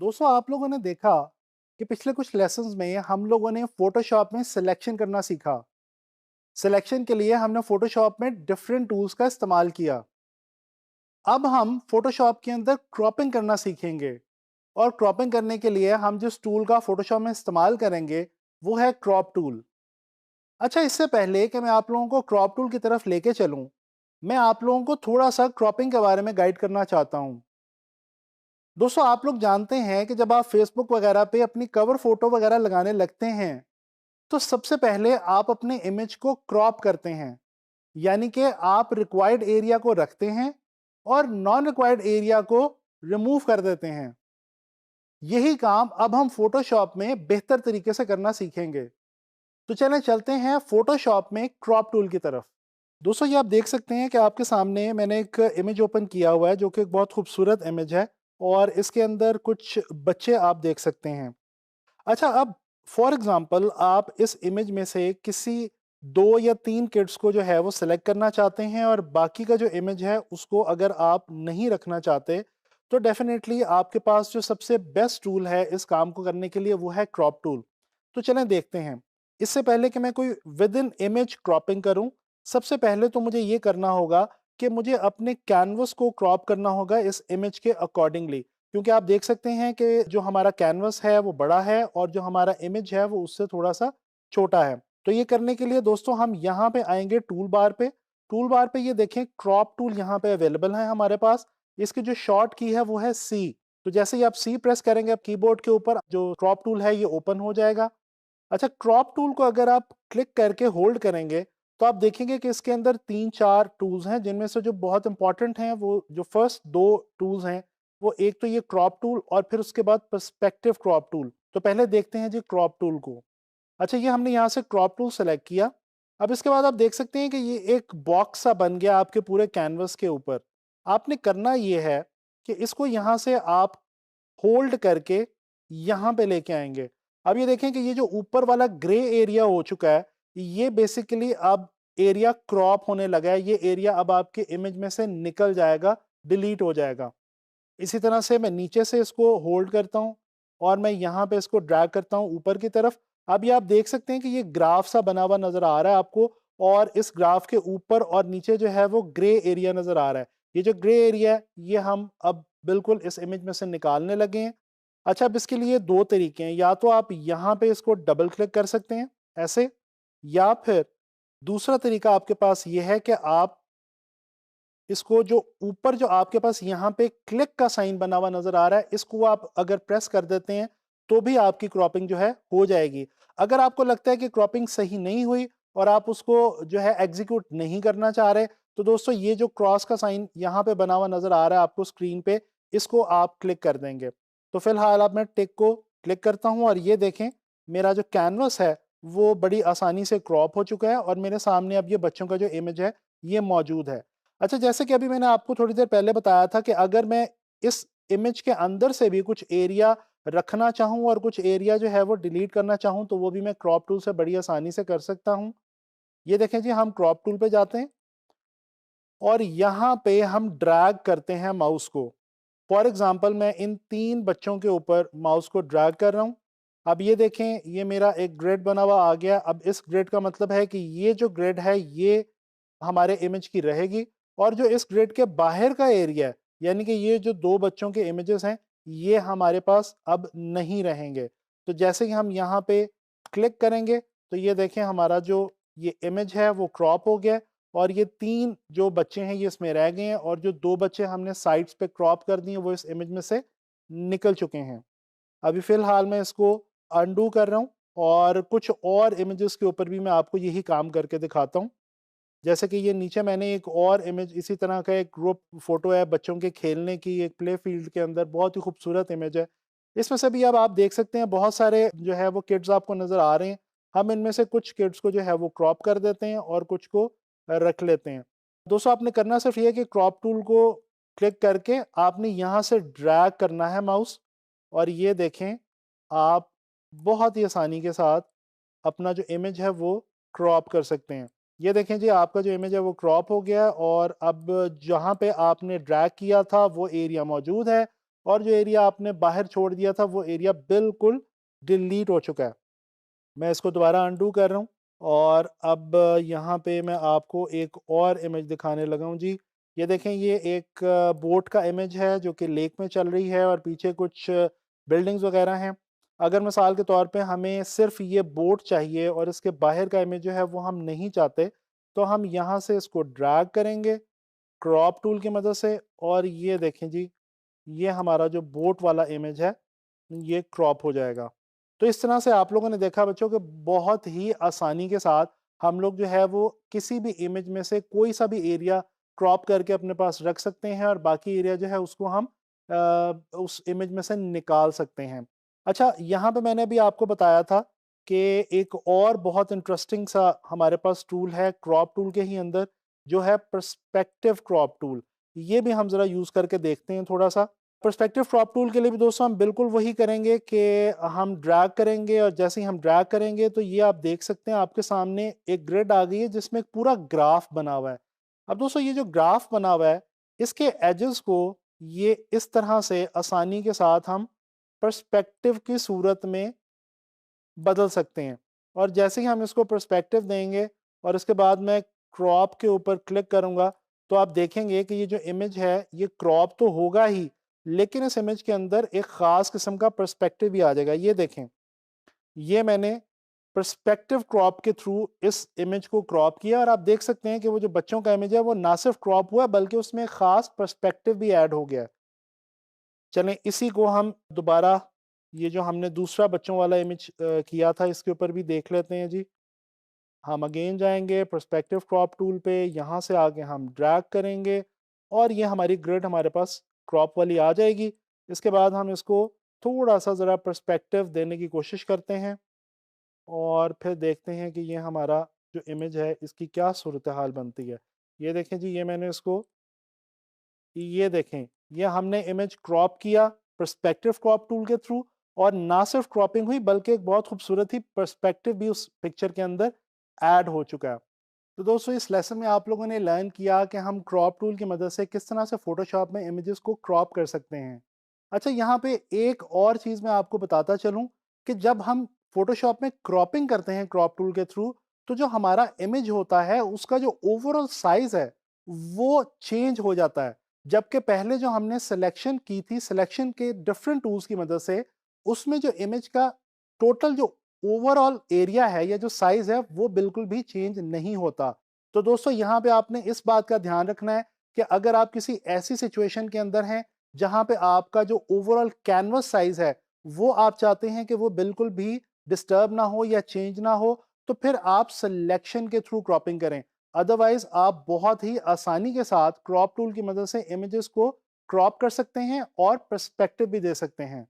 दोस्तों आप लोगों ने देखा कि पिछले कुछ लेसन्स में हम लोगों ने फोटोशॉप में सिलेक्शन करना सीखा। सिलेक्शन के लिए हमने फोटोशॉप में डिफरेंट टूल्स का इस्तेमाल किया। अब हम फोटोशॉप के अंदर क्रॉपिंग करना सीखेंगे और क्रॉपिंग करने के लिए हम जिस टूल का फोटोशॉप में इस्तेमाल करेंगे वो है क्रॉप टूल। अच्छा, इससे पहले कि मैं आप लोगों को क्रॉप टूल की तरफ लेके चलूं, मैं आप लोगों को थोड़ा सा क्रॉपिंग के बारे में गाइड करना चाहता हूं। दोस्तों आप लोग जानते हैं कि जब आप फेसबुक वगैरह पे अपनी कवर फोटो वगैरह लगाने लगते हैं तो सबसे पहले आप अपने इमेज को क्रॉप करते हैं, यानी कि आप रिक्वायर्ड एरिया को रखते हैं और नॉन रिक्वायर्ड एरिया को रिमूव कर देते हैं। यही काम अब हम फोटोशॉप में बेहतर तरीके से करना सीखेंगे। तो चलें चलते हैं फोटोशॉप में क्रॉप टूल की तरफ। दोस्तों ये आप देख सकते हैं कि आपके सामने मैंने एक इमेज ओपन किया हुआ है जो कि एक बहुत खूबसूरत इमेज है और इसके अंदर कुछ बच्चे आप देख सकते हैं। अच्छा, अब फॉर एग्जांपल आप इस इमेज में से किसी 2 या 3 किड्स को जो है वो सिलेक्ट करना चाहते हैं और बाकी का जो इमेज है उसको अगर आप नहीं रखना चाहते, तो डेफिनेटली आपके पास जो सबसे बेस्ट टूल है इस काम को करने के लिए वो है क्रॉप टूल। तो चलें देखते हैं। इससे पहले कि मैं कोई विद इन इमेज क्रॉपिंग करूं, सबसे पहले तो मुझे ये करना होगा कि मुझे अपने कैनवस को क्रॉप करना होगा इस इमेज के अकॉर्डिंगली। क्योंकि आप देख सकते हैं कि जो हमारा कैनवस है वो बड़ा है और जो हमारा इमेज है वो उससे थोड़ा-सा छोटा है। तो ये करने के लिए दोस्तों हम यहाँ पे आएँगे टूल बार पे। टूल बार पे ये देखें क्रॉप टूल यहाँ पे अवेलेबल है हमारे पास। इसकी जो शॉर्ट की है वो है सी। तो जैसे ही आप सी प्रेस करेंगे, आप कीबोर्ड के ऊपर जो क्रॉप टूल है ये ओपन हो जाएगा। अच्छा, क्रॉप टूल को अगर आप क्लिक करके होल्ड करेंगे तो आप देखेंगे कि इसके अंदर 3-4 टूल्स हैं, जिनमें से जो बहुत इंपॉर्टेंट हैं वो जो फर्स्ट 2 टूल्स हैं, वो एक तो ये क्रॉप टूल और फिर उसके बाद पर्सपेक्टिव क्रॉप टूल। तो पहले देखते हैं जी क्रॉप टूल को। अच्छा, ये हमने यहाँ से क्रॉप टूल सेलेक्ट किया। अब इसके बाद आप देख सकते हैं कि ये एक बॉक्स सा बन गया आपके पूरे कैनवस के ऊपर। आपने करना ये है कि इसको यहाँ से आप होल्ड करके यहाँ पे लेके आएँगे। अब ये देखें कि ये जो ऊपर वाला ग्रे एरिया हो चुका है, ये बेसिकली अब एरिया क्रॉप होने लगा है। ये एरिया अब आपके इमेज में से निकल जाएगा, डिलीट हो जाएगा। इसी तरह से मैं नीचे से इसको होल्ड करता हूँ और मैं यहाँ पे इसको ड्रैग करता हूँ ऊपर की तरफ। अब ये आप देख सकते हैं कि ये ग्राफ सा बना हुआ नज़र आ रहा है आपको और इस ग्राफ के ऊपर और नीचे जो है वो ग्रे एरिया नज़र आ रहा है। ये जो ग्रे एरिया है ये हम अब बिल्कुल इस इमेज में से निकालने लगे हैं। अच्छा, अब इसके लिए 2 तरीके हैं, या तो आप यहाँ पे इसको डबल क्लिक कर सकते हैं ऐसे, या फिर दूसरा तरीका आपके पास ये है कि आप इसको जो ऊपर जो आपके पास यहाँ पे क्लिक का साइन बना हुआ नज़र आ रहा है, इसको आप अगर प्रेस कर देते हैं, तो भी आपकी क्रॉपिंग जो है हो जाएगी। अगर आपको लगता है कि क्रॉपिंग सही नहीं हुई और आप उसको जो है एग्ज़ीक्यूट नहीं करना चाह रहे, तो दोस्तों ये जो क्रॉस का साइन यहाँ पे बना हुआ नज़र आ रहा है आपको स्क्रीन पे, इसको आप क्लिक कर देंगे। तो फिलहाल अब मैं टिक को क्लिक करता हूँ और ये देखें, मेरा जो कैनवस है, वो बड़ी आसानी से क्रॉप हो चुका है और मेरे सामने अब ये बच्चों का जो इमेज है, ये मौजूद है। अच्छा, जैसे कि अभी मैंने आपको थोड़ी देर पहले बताया था कि अगर मैं इस इमेज के अंदर से भी कुछ एरिया रखना चाहूँ और कुछ एरिया जो है वो डिलीट करना चाहूँ, तो वो भी मैं क्रॉप टूल से बड़ी आसानी से कर सकता हूँ। ये देखें जी, हम क्रॉप टूल पे जाते हैं और यहाँ पे हम ड्रैग करते हैं माउस को। फॉर एग्ज़ाम्पल मैं इन 3 बच्चों के ऊपर माउस को ड्रैग कर रहा हूँ। अब ये देखें, ये मेरा एक ग्रिड बना हुआ आ गया। अब इस ग्रिड का मतलब है कि ये जो ग्रिड है ये हमारे इमेज की रहेगी और जो इस ग्रिड के बाहर का एरिया है, यानी कि ये जो 2 बच्चों के इमेजेस हैं, ये हमारे पास अब नहीं रहेंगे। तो जैसे ही हम यहाँ पे क्लिक करेंगे, तो ये देखें हमारा जो ये इमेज है वो क्रॉप हो गया है और ये 3 जो बच्चे हैं ये इसमें रह गए हैं और जो 2 बच्चे हमने साइड्स पे क्रॉप कर दिए वो इस इमेज में से निकल चुके हैं। अभी फ़िलहाल मैं इसको अनडू कर रहा हूँ और कुछ और इमेजेस के ऊपर भी मैं आपको यही काम करके दिखाता हूँ। जैसे कि ये नीचे मैंने एक और इमेज इसी तरह का एक ग्रुप फ़ोटो है बच्चों के खेलने की, एक प्ले फ़ील्ड के अंदर बहुत ही खूबसूरत इमेज है। इसमें से भी अब आप देख सकते हैं बहुत सारे जो है वो किड्स आपको नज़र आ रहे हैं। हम इनमें से कुछ किड्स को जो है वो क्रॉप कर देते हैं और कुछ को रख लेते हैं। दोस्तों आपने करना सिर्फ़ ये है कि क्रॉप टूल को क्लिक करके आपने यहाँ से ड्रैग करना है माउस और ये देखें, आप बहुत ही आसानी के साथ अपना जो इमेज है वो क्रॉप कर सकते हैं। ये देखें जी, आपका जो इमेज है वो क्रॉप हो गया है और अब जहाँ पे आपने ड्रैग किया था वो एरिया मौजूद है और जो एरिया आपने बाहर छोड़ दिया था वो एरिया बिल्कुल डिलीट हो चुका है। मैं इसको दोबारा अनडू कर रहा हूँ और अब यहाँ पे मैं आपको एक और इमेज दिखाने लगा हूँ जी। ये देखें, ये एक बोट का इमेज है जो कि लेक में चल रही है और पीछे कुछ बिल्डिंग्स वगैरह हैं। अगर मिसाल के तौर पे हमें सिर्फ ये बोट चाहिए और इसके बाहर का इमेज जो है वो हम नहीं चाहते, तो हम यहाँ से इसको ड्रैग करेंगे क्रॉप टूल की मदद से, और ये देखें जी, ये हमारा जो बोट वाला इमेज है ये क्रॉप हो जाएगा। तो इस तरह से आप लोगों ने देखा बच्चों कि बहुत ही आसानी के साथ हम लोग जो है वो किसी भी इमेज में से कोई सा भी एरिया क्रॉप करके अपने पास रख सकते हैं और बाकी एरिया जो है उसको हम उस इमेज में से निकाल सकते हैं। अच्छा, यहाँ पे मैंने भी आपको बताया था कि एक और बहुत इंटरेस्टिंग सा हमारे पास टूल है क्रॉप टूल के ही अंदर, जो है पर्सपेक्टिव क्रॉप टूल। ये भी हम ज़रा यूज़ करके देखते हैं थोड़ा सा। पर्सपेक्टिव क्रॉप टूल के लिए भी दोस्तों हम बिल्कुल वही करेंगे कि हम ड्रैग करेंगे, और जैसे ही हम ड्रैग करेंगे तो ये आप देख सकते हैं आपके सामने एक ग्रिड आ गई है जिसमें एक पूरा ग्राफ बना हुआ है। अब दोस्तों ये जो ग्राफ बना हुआ है, इसके एजेस को ये इस तरह से आसानी के साथ हम पर्सपेक्टिव की सूरत में बदल सकते हैं। और जैसे ही हम इसको पर्सपेक्टिव देंगे और इसके बाद मैं क्रॉप के ऊपर क्लिक करूंगा, तो आप देखेंगे कि ये जो इमेज है ये क्रॉप तो होगा ही, लेकिन इस इमेज के अंदर एक खास किस्म का पर्सपेक्टिव भी आ जाएगा। ये देखें, ये मैंने पर्सपेक्टिव क्रॉप के थ्रू इस इमेज को क्रॉप किया और आप देख सकते हैं कि वो जो बच्चों का इमेज है वो ना सिर्फ क्रॉप हुआ बल्कि उसमें एक खास पर्सपेक्टिव भी ऐड हो गया है। चलें इसी को हम दोबारा, ये जो हमने दूसरा बच्चों वाला इमेज किया था, इसके ऊपर भी देख लेते हैं जी। हम अगेन जाएंगे पर्सपेक्टिव क्रॉप टूल पे, यहाँ से आगे हम ड्रैग करेंगे और ये हमारी ग्रिड हमारे पास क्रॉप वाली आ जाएगी। इसके बाद हम इसको थोड़ा सा ज़रा पर्सपेक्टिव देने की कोशिश करते हैं और फिर देखते हैं कि ये हमारा जो इमेज है इसकी क्या सूरत हाल बनती है। ये देखें जी, ये मैंने इसको, ये देखें, ये हमने इमेज क्रॉप किया पर्सपेक्टिव क्रॉप टूल के थ्रू, और ना सिर्फ क्रॉपिंग हुई बल्कि एक बहुत खूबसूरत ही पर्सपेक्टिव भी उस पिक्चर के अंदर ऐड हो चुका है। तो दोस्तों इस लेसन में आप लोगों ने लर्न किया कि हम क्रॉप टूल की मदद से किस तरह से फोटोशॉप में इमेजेस को क्रॉप कर सकते हैं। अच्छा, यहाँ पे एक और चीज़ मैं आपको बताता चलूँ कि जब हम फोटोशॉप में क्रॉपिंग करते हैं क्रॉप टूल के थ्रू, तो जो हमारा इमेज होता है उसका जो ओवरऑल साइज है वो चेंज हो जाता है। जबकि पहले जो हमने सिलेक्शन की थी, सिलेक्शन के डिफरेंट टूल्स की मदद से, उसमें जो इमेज का टोटल जो ओवरऑल एरिया है या जो साइज है वो बिल्कुल भी चेंज नहीं होता। तो दोस्तों यहाँ पे आपने इस बात का ध्यान रखना है कि अगर आप किसी ऐसी सिचुएशन के अंदर हैं जहां पे आपका जो ओवरऑल कैनवस साइज है वो आप चाहते हैं कि वो बिल्कुल भी डिस्टर्ब ना हो या चेंज ना हो, तो फिर आप सिलेक्शन के थ्रू क्रॉपिंग करें। अदरवाइज आप बहुत ही आसानी के साथ क्रॉप टूल की मदद से इमेजेस को क्रॉप कर सकते हैं और पर्सपेक्टिव भी दे सकते हैं।